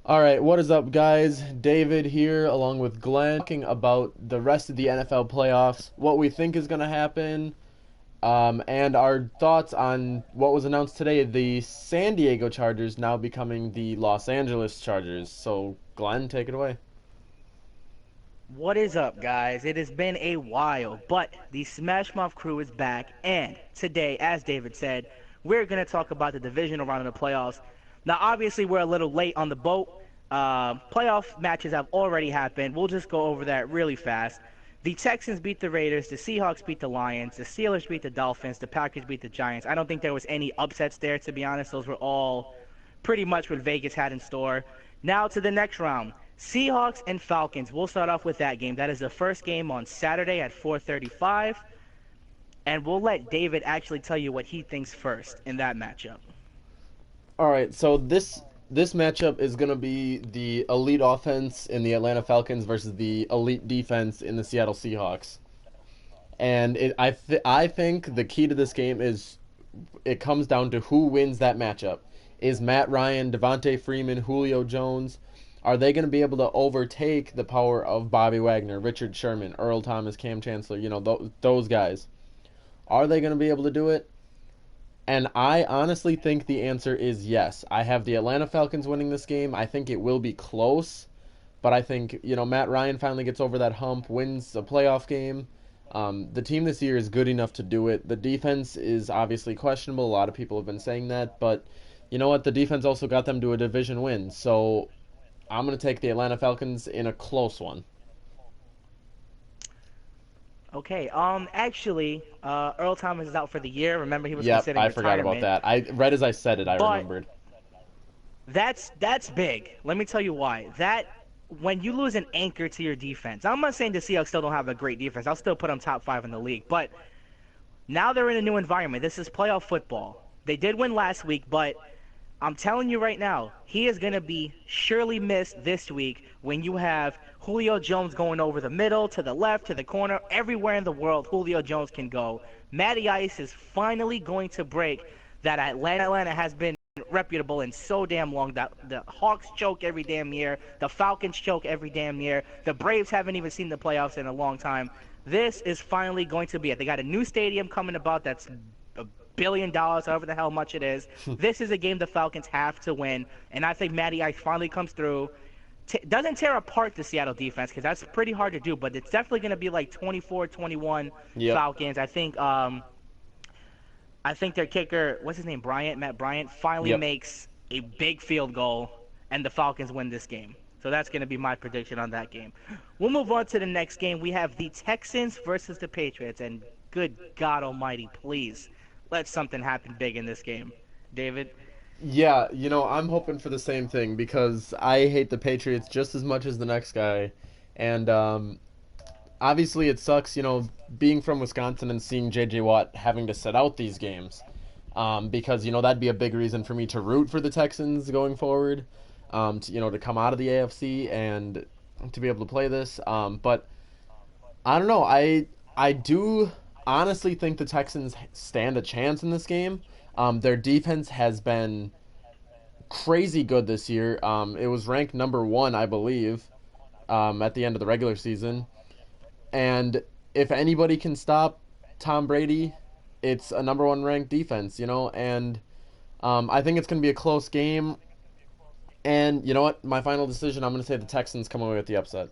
All right, what is up, guys? David here, along with Glenn, talking about the rest of the NFL playoffs, what we think is going to happen, and our thoughts on what was announced today, the San Diego Chargers now becoming the Los Angeles Chargers. So, Glenn, take it away. What is up, guys? It has been a while, but the Smashmouth crew is back, and today, as David said, we're going to talk about the divisional round of the playoffs. Now, obviously, we're a little late on the boat. Playoff matches have already happened. We'll just go over that really fast. The Texans beat the Raiders, the Seahawks beat the Lions, the Steelers beat the Dolphins, the Packers beat the Giants. I don't think there was any upsets there, to be honest. Those were all pretty much what Vegas had in store. Now to the next round. Seahawks and Falcons. We'll start off with that game. That is the first game on Saturday at 4:35, and we'll let David actually tell you what he thinks first in that matchup. All right, so this matchup is going to be the elite offense in the Atlanta Falcons versus the elite defense in the Seattle Seahawks. And I think the key to this game is it comes down to who wins that matchup. Is Matt Ryan, Devontae Freeman, Julio Jones, are they going to be able to overtake the power of Bobby Wagner, Richard Sherman, Earl Thomas, Cam Chancellor, those guys? Are they going to be able to do it? And I honestly think the answer is yes. I have the Atlanta Falcons winning this game. I think it will be close, but I think, Matt Ryan finally gets over that hump, wins a playoff game. The team this year is good enough to do it. The defense is obviously questionable. A lot of people have been saying that, but you know what? The defense also got them to a division win. So I'm going to take the Atlanta Falcons in a close one. Okay. Actually, Earl Thomas is out for the year. Remember, he was Yep, considering I forgot about retirement. that. Right as I said it, I But remembered. that's big. Let me tell you why. That when you lose an anchor to your defense, I'm not saying the Seahawks still don't have a great defense. I'll still put them top five in the league, but now they're in a new environment. This is playoff football. They did win last week, but I'm telling you right now, he is going to be surely missed this week when you have Julio Jones going over the middle, to the left, to the corner, everywhere in the world Julio Jones can go. Matty Ice is finally going to break that Atlanta has been reputable and so damn long that the Hawks choke every damn year, the Falcons choke every damn year, the Braves haven't even seen the playoffs in a long time. This is finally going to be it. They got a new stadium coming about that's $1 billion, however the hell much it is. This is a game the Falcons have to win, and I think Matty Ice finally comes through. Doesn't tear apart the Seattle defense because that's pretty hard to do, but it's definitely going to be like 24-21 Yep. Falcons. I think their kicker, what's his name, Matt Bryant, finally Yep. makes a big field goal, and the Falcons win this game. So that's going to be my prediction on that game. We'll move on to the next game. We have the Texans versus the Patriots, and good God Almighty, please let something happen big in this game, David. Yeah, I'm hoping for the same thing because I hate the Patriots just as much as the next guy. And obviously it sucks, being from Wisconsin and seeing J.J. Watt having to sit out these games. Because, that'd be a big reason for me to root for the Texans going forward. To come out of the AFC and to be able to play this. But I don't know. I do honestly think the Texans stand a chance in this game. Their defense has been crazy good this year. It was ranked number one, I believe, at the end of the regular season. And if anybody can stop Tom Brady, it's a number one ranked defense, And I think it's going to be a close game. And you know what? My final decision, I'm going to say the Texans come away with the upset.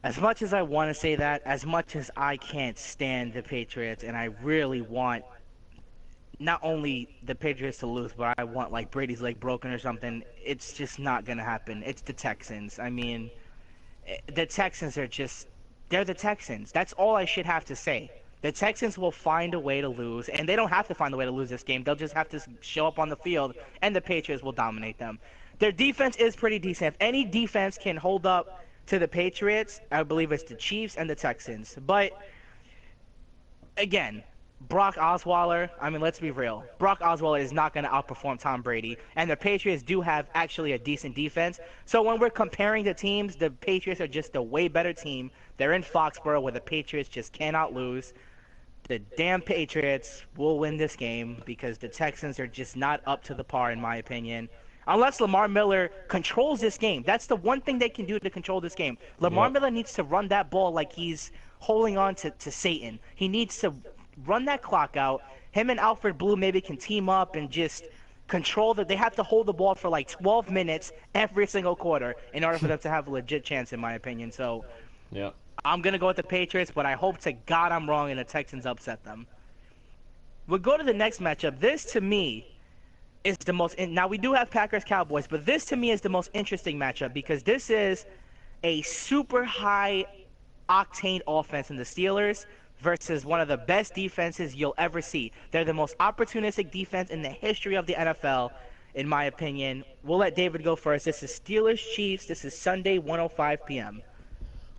As much as I want to say that, as much as I can't stand the Patriots, and I really want not only the Patriots to lose, but I want like Brady's leg broken or something, it's just not going to happen. It's the Texans. I mean, the Texans are just, they're the Texans. That's all I should have to say. The Texans will find a way to lose, and they don't have to find a way to lose this game. They'll just have to show up on the field, and the Patriots will dominate them. Their defense is pretty decent. If any defense can hold up to the Patriots, I believe it's the Chiefs and the Texans. But again, Brock Osweiler, I mean, let's be real. Brock Osweiler is not going to outperform Tom Brady, and the Patriots do have actually a decent defense. So when we're comparing the teams, the Patriots are just a way better team. They're in Foxborough where the Patriots just cannot lose. The damn Patriots will win this game because the Texans are just not up to the par, in my opinion. Unless Lamar Miller controls this game. That's the one thing they can do to control this game. Lamar Yep. Miller needs to run that ball like he's holding on to Satan. He needs to run that clock out. Him and Alfred Blue maybe can team up and just control that. They have to hold the ball for like 12 minutes every single quarter in order for them to have a legit chance, in my opinion. So Yep. I'm going to go with the Patriots, but I hope to God I'm wrong and the Texans upset them. We'll go to the next matchup. This, to me, is the most. Now we do have Packers Cowboys, but this to me is the most interesting matchup because this is a super high octane offense in the Steelers versus one of the best defenses you'll ever see. They're the most opportunistic defense in the history of the NFL, in my opinion. We'll let David go first. This is Steelers Chiefs. This is Sunday, 1:05 p.m.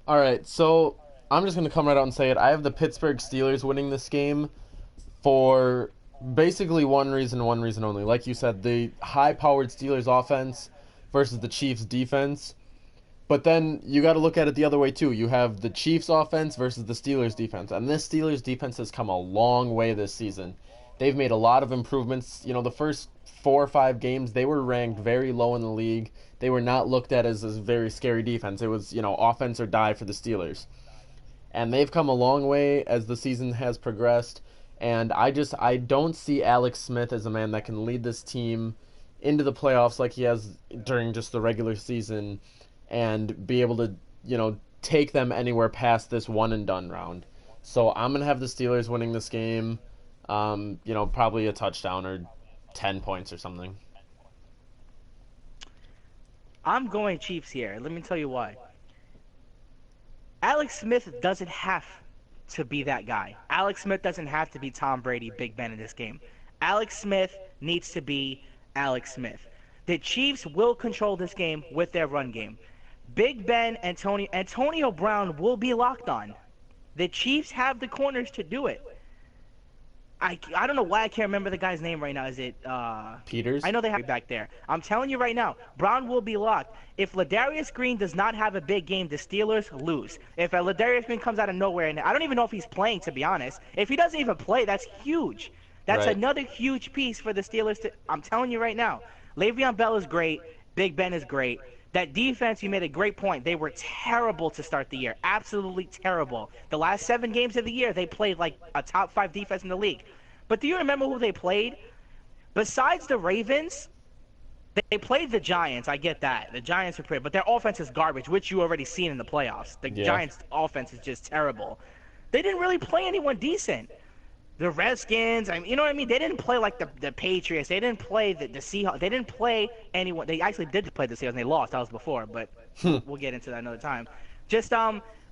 All right, so I'm just gonna come right out and say it. I have the Pittsburgh Steelers winning this game for basically one reason only. Like you said, the high-powered Steelers offense versus the Chiefs defense. But then you got to look at it the other way too. You have the Chiefs offense versus the Steelers defense, and this Steelers defense has come a long way this season. They've made a lot of improvements. You know, the first 4 or 5 games they were ranked very low in the league. They were not looked at as a very scary defense. It was, offense or die for the Steelers. And they've come a long way as the season has progressed. And I don't see Alex Smith as a man that can lead this team into the playoffs like he has during just the regular season and be able to, take them anywhere past this one and done round. So I'm gonna have the Steelers winning this game. Probably a touchdown or 10 points or something. I'm going Chiefs here. Let me tell you why. Alex Smith doesn't have to be that guy. Alex Smith doesn't have to be Tom Brady, Big Ben in this game. Alex Smith needs to be Alex Smith. The Chiefs will control this game with their run game. Big Ben, Antonio Brown will be locked on. The Chiefs have the corners to do it. I don't know why I can't remember the guy's name right now. Is it Peters? I know they have it back there. I'm telling you right now, Brown will be locked. If Ladarius Green does not have a big game, the Steelers lose. If Ladarius Green comes out of nowhere, and I don't even know if he's playing, to be honest. If he doesn't even play, that's huge. That's Right. another huge piece for the Steelers. I'm telling you right now, Le'Veon Bell is great. Big Ben is great. That defense, you made a great point. They were terrible to start the year. Absolutely terrible. The last 7 games of the year, they played like a top 5 defense in the league. But do you remember who they played? Besides the Ravens, they played the Giants. I get that. The Giants are pretty, but their offense is garbage, which you already seen in the playoffs. The Yeah. Giants' offense is just terrible. They didn't really play anyone decent. The Redskins, you know what I mean? They didn't play like the Patriots. They didn't play the Seahawks. They didn't play anyone. They actually did play the Seahawks, and they lost. That was before, but we'll get into that another time. Just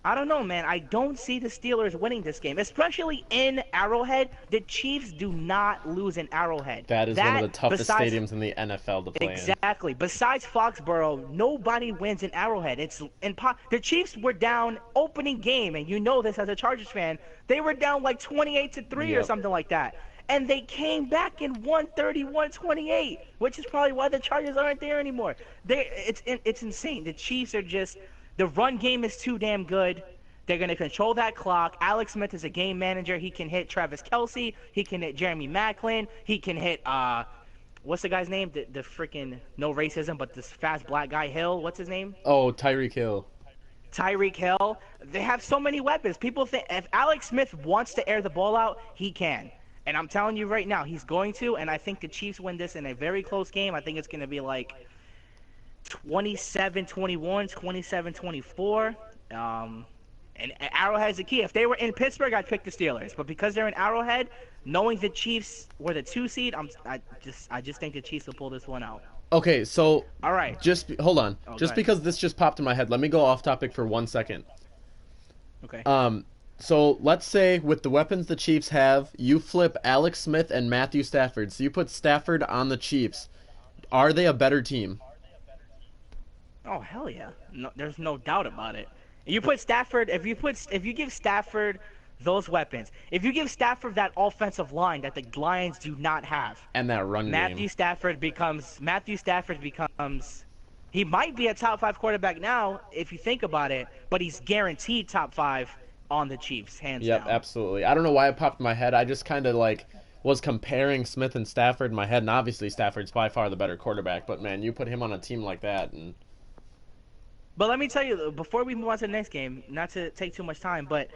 I don't know, man. I don't see the Steelers winning this game, especially in Arrowhead. The Chiefs do not lose in Arrowhead. That is one of the toughest besides, stadiums in the NFL to play in. exactly. Besides Foxborough, nobody wins in Arrowhead. The Chiefs were down opening game, and you know this as a Chargers fan. They were down like 28-3 or Yep. something like that. And they came back in 131-28, which is probably why the Chargers aren't there anymore. It's insane. The Chiefs are just the run game is too damn good. They're going to control that clock. Alex Smith is a game manager. He can hit Travis Kelce. He can hit Jeremy Maclin. He can hit what's the guy's name? The freaking no racism, but this fast black guy Hill. What's his name? Oh, Tyreek Hill. Tyreek Hill. They have so many weapons. People think if Alex Smith wants to air the ball out, he can. And I'm telling you right now, he's going to. And I think the Chiefs win this in a very close game. I think it's going to be like 27-21, 27-24. And Arrowhead's the key. If they were in Pittsburgh, I'd pick the Steelers. But because they're in Arrowhead, knowing the Chiefs were the 2 seed, I just think the Chiefs will pull this one out. Okay, so All right. hold on. Oh, Just go ahead. because this just popped in my head, let me go off topic for 1 second. Okay. So let's say with the weapons the Chiefs have, you flip Alex Smith and Matthew Stafford. So you put Stafford on the Chiefs. Are they a better team? Oh hell yeah! No, there's no doubt about it. You put Stafford. If you give Stafford those weapons, if you give Stafford that offensive line that the Lions do not have, And that run Matthew game. Stafford becomes. He might be a top 5 quarterback now if you think about it, but he's guaranteed top 5 on the Chiefs, hands Yep, down. absolutely. I don't know why it popped in my head. I just kind of was comparing Smith and Stafford in my head, and obviously Stafford's by far the better quarterback. But man, you put him on a team like that, and But let me tell you, before we move on to the next game, not to take too much time, but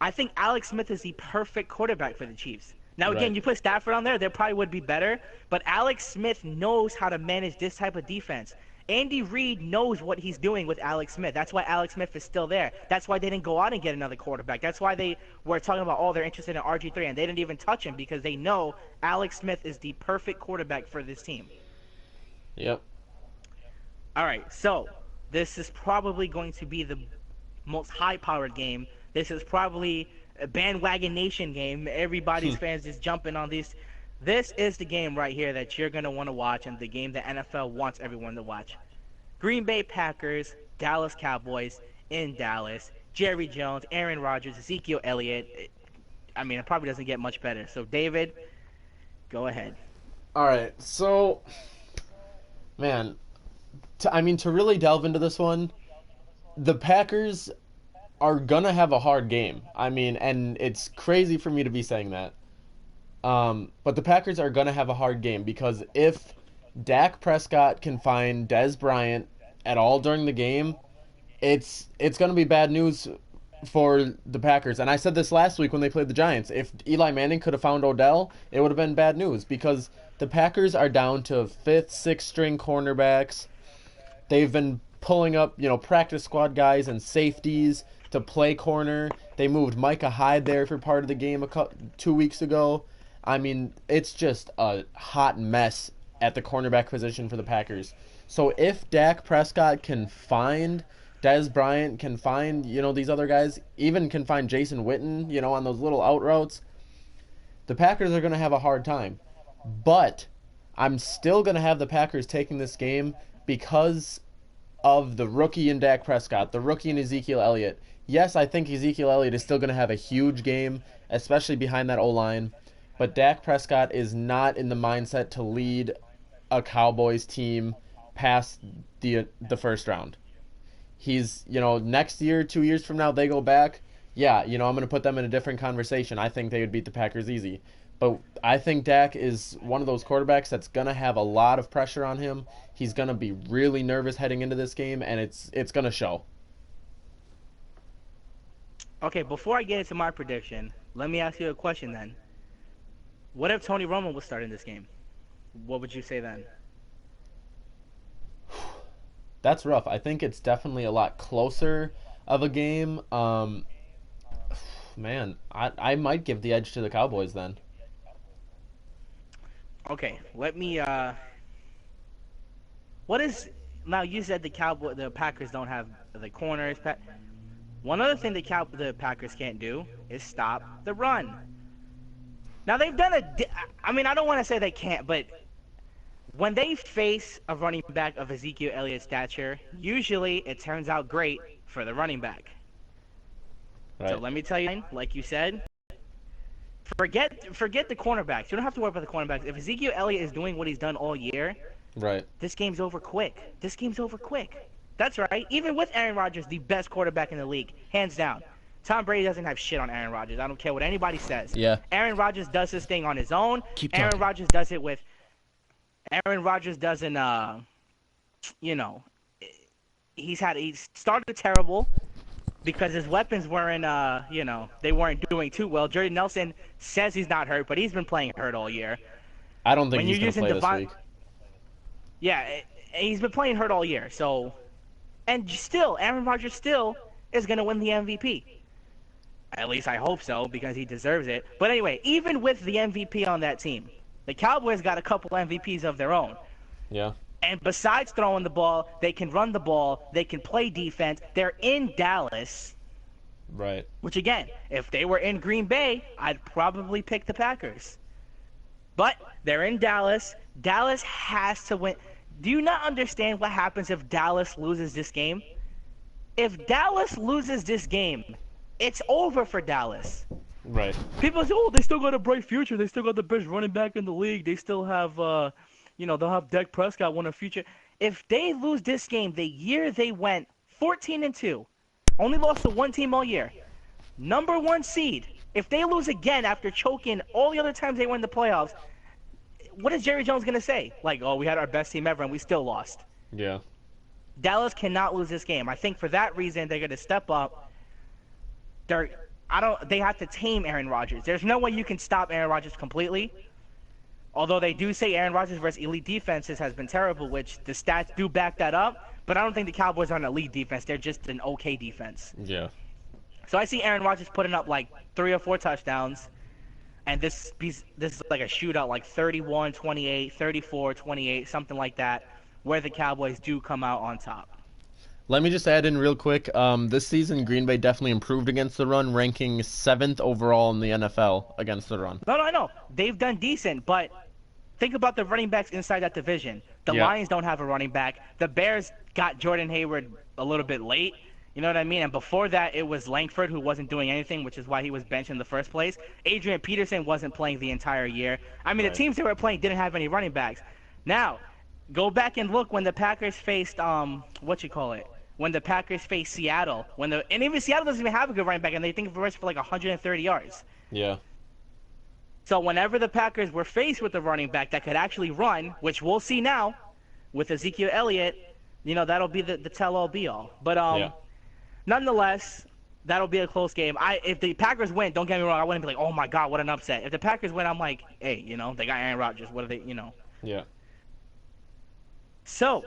I think Alex Smith is the perfect quarterback for the Chiefs. Now, again, right. you put Stafford on there, they probably would be better, but Alex Smith knows how to manage this type of defense. Andy Reid knows what he's doing with Alex Smith. That's why Alex Smith is still there. That's why they didn't go out and get another quarterback. That's why they were talking about, oh, they're interested in RG3, and they didn't even touch him because they know Alex Smith is the perfect quarterback for this team. Yep. All right, so this is probably going to be the most high-powered game. This is probably a bandwagon nation game. Everybody's fans just jumping on these. This is the game right here that you're going to want to watch, and the game the NFL wants everyone to watch. Green Bay Packers, Dallas Cowboys in Dallas. Jerry Jones, Aaron Rodgers, Ezekiel Elliott. I mean, it probably doesn't get much better. So, David, go ahead. All right. So, man, I mean, to really delve into this one, the Packers are gonna have a hard game. I mean, and it's crazy for me to be saying that. But the Packers are gonna have a hard game because if Dak Prescott can find Dez Bryant at all during the game, it's gonna be bad news for the Packers. And I said this last week when they played the Giants. If Eli Manning could have found Odell, it would have been bad news because the Packers are down to fifth, sixth string cornerbacks. They've been pulling up, practice squad guys and safeties to play corner. They moved Micah Hyde there for part of the game 2 weeks ago. I mean, it's just a hot mess at the cornerback position for the Packers. So if Dak Prescott can find Dez Bryant, can find, these other guys, even can find Jason Witten, on those little out routes, the Packers are going to have a hard time. But I'm still going to have the Packers taking this game because of the rookie in Dak Prescott, the rookie in Ezekiel Elliott. Yes, I think Ezekiel Elliott is still going to have a huge game, especially behind that O-line. But Dak Prescott is not in the mindset to lead a Cowboys team past the first round. He's, next year, 2 years from now, they go back. Yeah, I'm going to put them in a different conversation. I think they would beat the Packers easy. But I think Dak is one of those quarterbacks that's going to have a lot of pressure on him. He's going to be really nervous heading into this game, and it's going to show. Okay, before I get into my prediction, let me ask you a question then. What if Tony Romo was starting this game? What would you say then? That's rough. I think it's definitely a lot closer of a game. Man, I might give the edge to the Cowboys then. Okay, let me what is now you said the Packers don't have the corners. One other thing the Packers can't do is stop the run. Now they've done I mean, I don't want to say they can't, but when they face a running back of Ezekiel Elliott's stature, usually it turns out great for the running back. Right. So let me tell you, like you said, forget the cornerbacks. You don't have to worry about the cornerbacks. If Ezekiel Elliott is doing what he's done all year, Right. this game's over quick. This game's over quick. That's right. Even with Aaron Rodgers, the best quarterback in the league, hands down. Tom Brady doesn't have shit on Aaron Rodgers. I don't care what anybody says. Yeah. Aaron Rodgers does his thing on his own. Keep Aaron talking. Rodgers does it with. Aaron Rodgers doesn't. He started terrible because his weapons weren't. They weren't doing too well. Jordy Nelson says he's not hurt, but he's been playing hurt all year. I don't think When he's you're going to using play this week. Yeah, he's been playing hurt all year. So, and still, Aaron Rodgers still is going to win the MVP. At least I hope so, because he deserves it. But anyway, even with the MVP on that team, the Cowboys got a couple MVPs of their own. Yeah. And besides throwing the ball, they can run the ball, they can play defense. They're in Dallas, Right. which again, if they were in Green Bay, I'd probably pick the Packers. But they're in Dallas. Dallas has to win. Do you not understand what happens if Dallas loses this game? If Dallas loses this game, it's over for Dallas. Right. People say, oh, they still got a bright future. They still got the best running back in the league. They still have, they'll have Dak Prescott win a future. If they lose this game, the year they went 14-2, only lost to one team all year, number one seed, If they lose again after choking all the other times they win the playoffs, what is Jerry Jones gonna say? Like, oh, we had our best team ever and we still lost. Yeah. Dallas cannot lose this game. I think for that reason they're gonna step up. They're I don't they have to tame Aaron Rodgers. There's no way you can stop Aaron Rodgers completely. Although they do say Aaron Rodgers versus elite defenses has been terrible, which the stats do back that up. But I don't think the Cowboys are an elite defense. They're just an okay defense. Yeah. So I see Aaron Rodgers putting up like 3 or 4 touchdowns. And this is like a shootout, like 31-28, 34-28, something like that, where the Cowboys do come out on top. Let me just add in real quick. This season, Green Bay definitely improved against the run, ranking 7th overall in the NFL against the run. No, I know. They've done decent, but think about the running backs inside that division. The Yeah. Lions don't have a running back. The Bears got Jordan Hayward a little bit late. You know what I mean? And before that, it was Langford who wasn't doing anything, which is why he was benched in the first place. Adrian Peterson wasn't playing the entire year. I mean, the Right. teams they were playing didn't have any running backs. Now, go back and look when the Packers faced when the Packers faced Seattle, and even Seattle doesn't even have a good running back, and they think of rushed for like 130 yards. Yeah. So whenever the Packers were faced with a running back that could actually run, which we'll see now with Ezekiel Elliott, that'll be the tell-all be-all. But Yeah. nonetheless, that'll be a close game. If the Packers win, don't get me wrong, I wouldn't be like, oh my God, what an upset. If the Packers win, I'm like, hey, they got Aaron Rodgers. What are they, Yeah. So,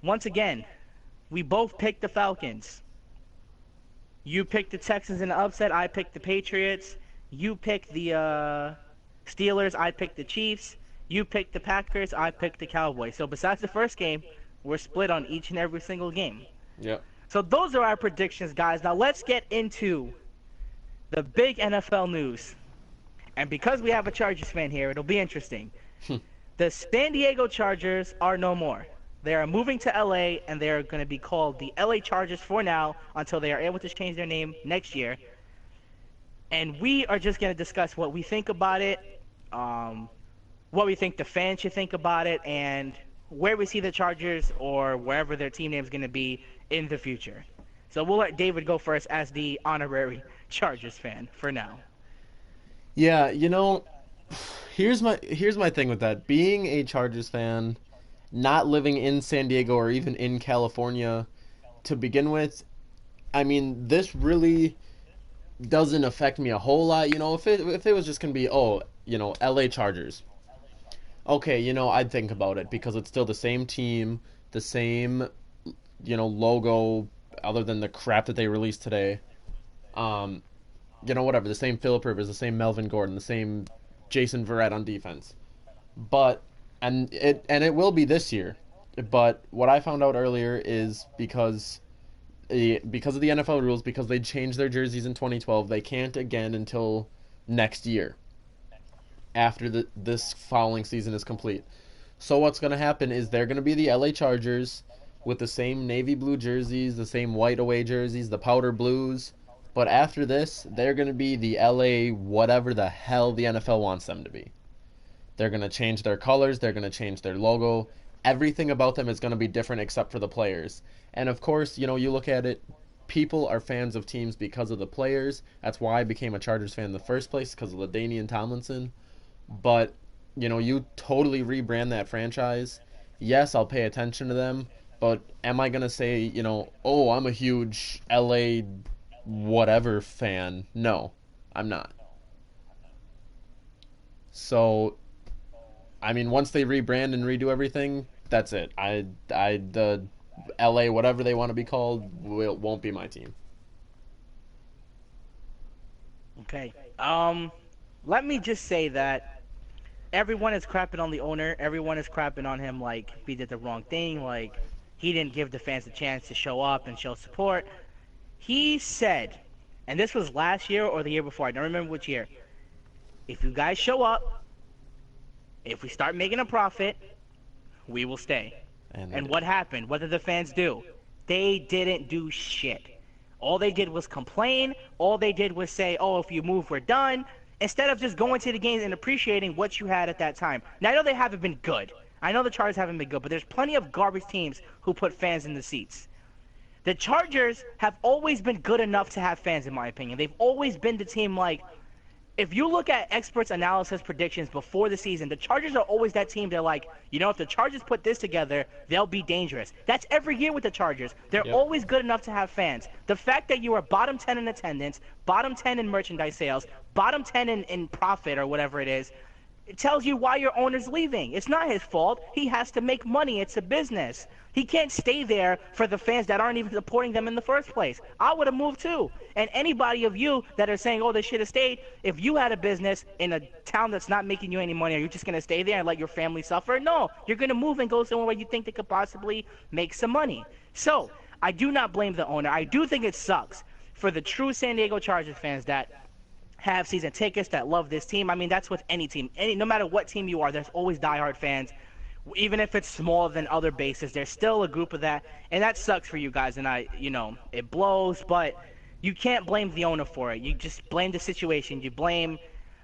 once again, we both picked the Falcons. You picked the Texans in the upset. I picked the Patriots. You picked the Steelers. I picked the Chiefs. You picked the Packers. I picked the Cowboys. So besides the first game, we're split on each and every single game. Yeah. So those are our predictions, guys. Now let's get into the big NFL news. And because we have a Chargers fan here, it'll be interesting. The San Diego Chargers are no more. They are moving to LA, and they are going to be called the LA Chargers for now until they are able to change their name next year. And we are just going to discuss what we think about it, what we think the fans should think about it, and where we see the Chargers or wherever their team name is going to be in the future. So we'll let David go first as the honorary Chargers fan for now. Yeah, here's my thing with that. Being a Chargers fan, not living in San Diego or even in California to begin with, I mean, this really doesn't affect me a whole lot. If it was just gonna be, LA Chargers. Okay, I'd think about it because it's still the same team, the same, logo, other than the crap that they released today. Whatever, the same Phillip Rivers, the same Melvin Gordon, the same Jason Verrett on defense. But it will be this year. But what I found out earlier is because of the NFL rules, because they changed their jerseys in 2012, they can't again until next year, after this following season is complete. So what's going to happen is they're going to be the LA Chargers with the same navy blue jerseys, the same white away jerseys, the powder blues. But after this, they're going to be the LA whatever the hell the NFL wants them to be. They're going to change their colors. They're going to change their logo. Everything about them is going to be different except for the players. And of course, you look at it, people are fans of teams because of the players. That's why I became a Chargers fan in the first place, because of LaDainian Tomlinson. But, you totally rebrand that franchise. Yes, I'll pay attention to them. But am I going to say, I'm a huge LA whatever fan? No, I'm not. So, I mean, once they rebrand and redo everything, that's it. The LA whatever they want to be called won't be my team. Okay. Let me just say that everyone is crapping on the owner. Everyone is crapping on him like he did the wrong thing, like he didn't give the fans a chance to show up and show support. He said, and this was last year or the year before, I don't remember which year, if you guys show up, if we start making a profit, we will stay. And what happened? What did the fans do? They didn't do shit. All they did was complain. All they did was say, oh, if you move, we're done. Instead of just going to the games and appreciating what you had at that time. Now, I know they haven't been good. I know the Chargers haven't been good, but there's plenty of garbage teams who put fans in the seats. The Chargers have always been good enough to have fans, in my opinion. They've always been the team like, if you look at experts' analysis predictions before the season, the Chargers are always that team. They're like, if the Chargers put this together, they'll be dangerous. That's every year with the Chargers. They're Yep. always good enough to have fans. The fact that you are bottom 10 in attendance, bottom 10 in merchandise sales, bottom 10 in profit or whatever it is, it tells you why your owner's leaving. It's not his fault. He has to make money. It's a business. He can't stay there for the fans that aren't even supporting them in the first place. I would have moved too. And anybody of you that are saying, oh, they should have stayed, if you had a business in a town that's not making you any money, are you just going to stay there and let your family suffer? No, you're going to move and go somewhere where you think they could possibly make some money. So I do not blame the owner. I do think it sucks for the true San Diego Chargers fans that have season tickets, that love this team. I mean, that's with any team. No matter what team you are, there's always diehard fans. Even if it's smaller than other bases, there's still a group of that, and that sucks for you guys. And it blows, but you can't blame the owner for it. You just blame the situation. You blame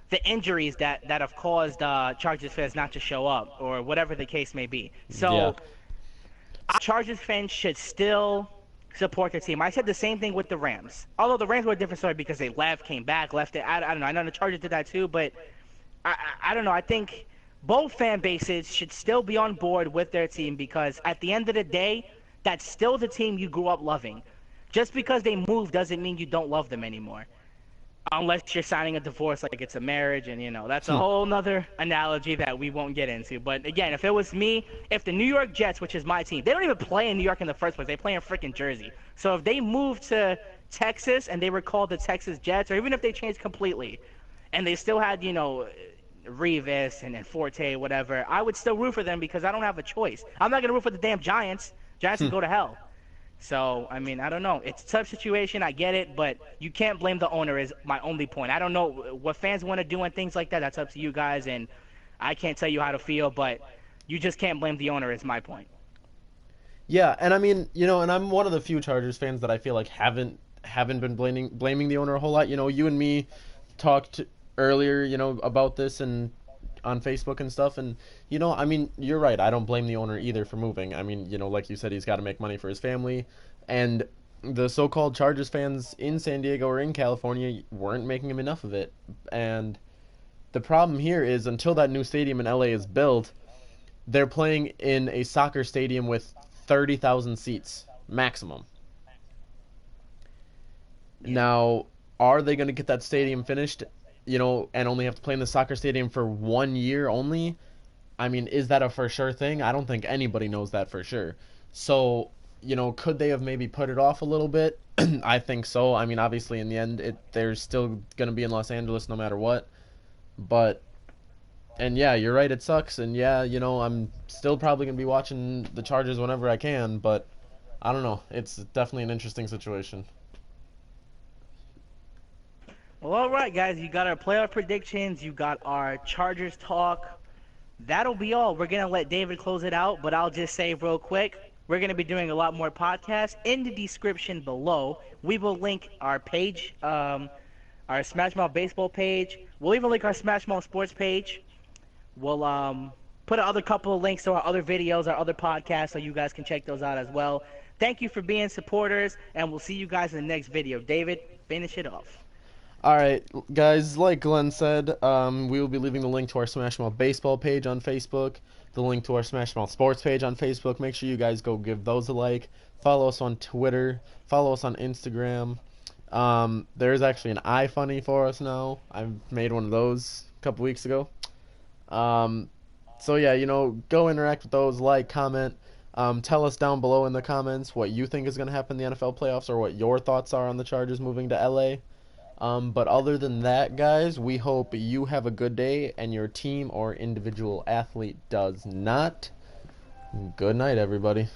the injuries that have caused Chargers fans not to show up, or whatever the case may be. Yeah. So Chargers fans should still support their team. I said the same thing with the Rams. Although the Rams were a different story because they left, came back, left it. I don't know. I know the Chargers did that too, but I don't know. I think both fan bases should still be on board with their team because at the end of the day, that's still the team you grew up loving. Just because they moved doesn't mean you don't love them anymore. Unless you're signing a divorce like it's a marriage, and that's a whole nother analogy that we won't get into. But again, if it was me, if the New York Jets, which is my team, they don't even play in New York in the first place, they play in freaking Jersey. So if they moved to Texas and they were called the Texas Jets, or even if they changed completely and they still had Revis and Forte, whatever, I would still root for them because I don't have a choice. I'm not gonna root for the damn Giants. Giants can go to hell. So, I mean, I don't know. It's a tough situation. I get it, but you can't blame the owner is my only point. I don't know what fans want to do and things like that. That's up to you guys, and I can't tell you how to feel, but you just can't blame the owner is my point. Yeah, and I mean, and I'm one of the few Chargers fans that I feel like haven't been blaming the owner a whole lot. You and me talked earlier, about this and on Facebook and stuff, and I mean, you're right. I don't blame the owner either for moving. I mean, like you said, he's got to make money for his family, and the so-called Chargers fans in San Diego or in California weren't making him enough of it. And the problem here is until that new stadium in LA is built, they're playing in a soccer stadium with 30,000 seats maximum. Yeah. Now, are they going to get that stadium finished, and only have to play in the soccer stadium for 1 year only? I mean, is that a for sure thing? I don't think anybody knows that for sure. So, could they have maybe put it off a little bit? I think so. I mean, obviously, in the end, they're still going to be in Los Angeles no matter what. But, and yeah, you're right, it sucks. And yeah, I'm still probably going to be watching the Chargers whenever I can. But I don't know. It's definitely an interesting situation. Well, all right, guys. You got our playoff predictions. You got our Chargers talk. That'll be all. We're going to let David close it out, but I'll just say real quick, we're going to be doing a lot more podcasts. In the description below, we will link our page, our Smashmouth Baseball page. We'll even link our Smashmouth Sports page. We'll put another couple of links to our other videos, our other podcasts, so you guys can check those out as well. Thank you for being supporters, and we'll see you guys in the next video. David, finish it off. All right, guys, like Glenn said, we will be leaving the link to our Smash Mouth Baseball page on Facebook, the link to our Smash Mouth Sports page on Facebook. Make sure you guys go give those a like. Follow us on Twitter. Follow us on Instagram. There is actually an iFunny for us now. I made one of those a couple weeks ago. So yeah, go interact with those, like, comment. Tell us down below in the comments what you think is going to happen in the NFL playoffs or what your thoughts are on the Chargers moving to LA. But other than that, guys, we hope you have a good day and your team or individual athlete does not. Good night, everybody.